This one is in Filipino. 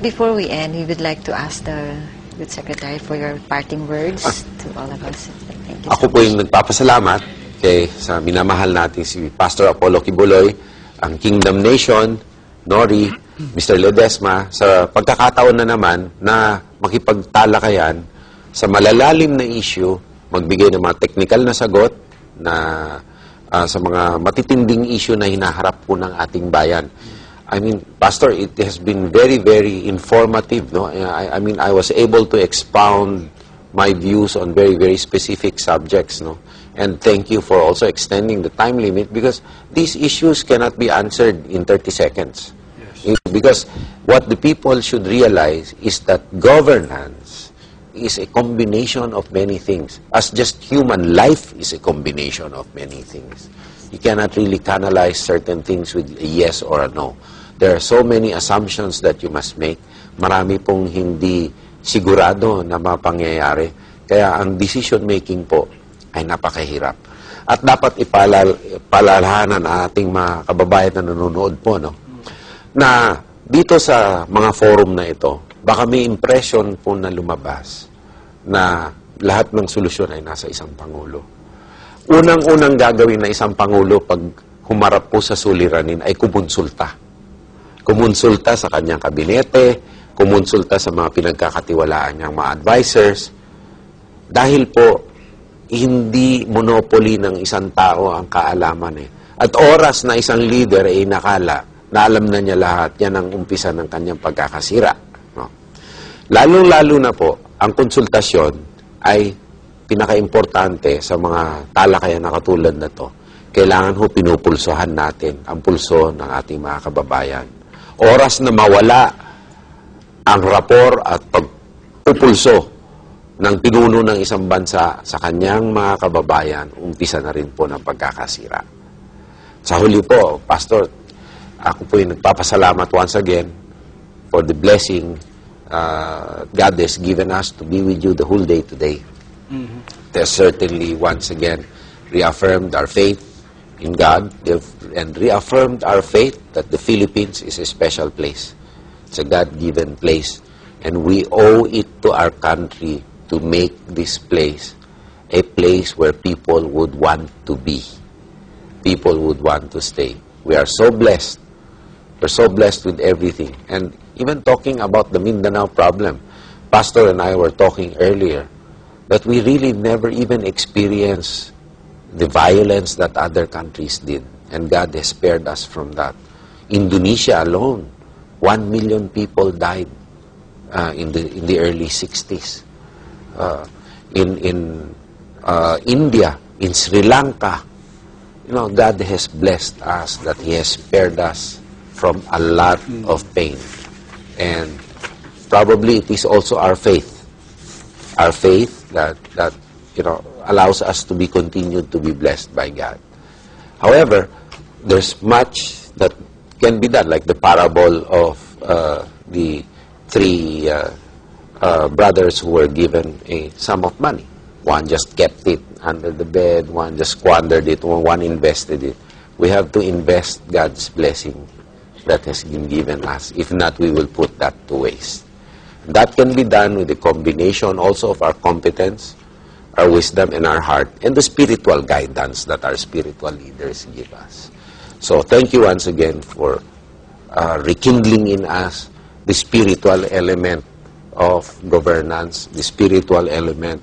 Before we end, we would like to ask the Good Secretary for your parting words to all of us. Thank you Ako po yung nagpapasalamat sa minamahal natin si Pastor Apollo Kibuloy, ang Kingdom Nation, Nori, Mr. Ledesma, sa pagkakataon na naman na makipagtalakayan sa malalalim na issue, magbigay ng mga technical na sagot na sa mga matitinding issue na hinaharap po ng ating bayan. I mean, Pastor, it has been very, very informative, no? I mean, I was able to expound my views on very, very specific subjects, no? And thank you for also extending the time limit because these issues cannot be answered in 30 seconds. Yes. Because what the people should realize is that governance is a combination of many things. As just human life is a combination of many things. You cannot really canalize certain things with a yes or a no. There are so many assumptions that you must make. Marami pong hindi sigurado na mapangyayari. Kaya ang decision making po ay napakahirap. At dapat ipalalahanan ang ating mga kababayan na nanonood po, no? Na dito sa mga forum na ito, baka may impression po na lumabas na lahat ng solusyon ay nasa isang Pangulo. Unang-unang gagawin na isang Pangulo pag humarap po sa suliranin ay kumonsulta. Kumonsulta sa kanyang kabinete, kumonsulta sa mga pinagkakatiwalaan niyang mga advisors. Dahil po, hindi monopoly ng isang tao ang kaalaman eh. At oras na isang leader ay nakala na alam na niya lahat, yan ang umpisa ng kanyang pagkakasira. No? Lalong-lalo na po, ang konsultasyon ay pinaka-importante sa mga talakayan na katulad na to. Kailangan ho pinupulsohan natin ang pulso ng ating mga kababayan. Oras na mawala ang rapor at pagpupulso ng pinuno ng isang bansa sa kanyang mga kababayan, umpisa na rin po ng pagkakasira. Sa huli po, Pastor, ako po yung nagpapasalamat once again for the blessing God has given us to be with you the whole day today. It has certainly once again reaffirmed our faith in God and reaffirmed our faith that the Philippines is a special place. It's a God-given place. And we owe it to our country to make this place a place where people would want to be. People would want to stay. We are so blessed. We're so blessed with everything. And even talking about the Mindanao problem, Pastor and I were talking earlier that we really never even experienced the violence that other countries did. And God has spared us from that. Indonesia alone, 1 million people died in the early 60s. In India, in Sri Lanka, you know, God has blessed us that He has spared us from a lot of pain. And probably it is also our faith that you know, allows us to be continued to be blessed by God. However, there's much that can be done, like the parable of the three brothers who were given a sum of money. One just kept it under the bed, one just squandered it, one invested it. We have to invest God's blessing that has been given us. If not, we will put that to waste. That can be done with the combination also of our competence, our wisdom, and our heart, and the spiritual guidance that our spiritual leaders give us. So thank you once again for rekindling in us the spiritual element of governance, the spiritual element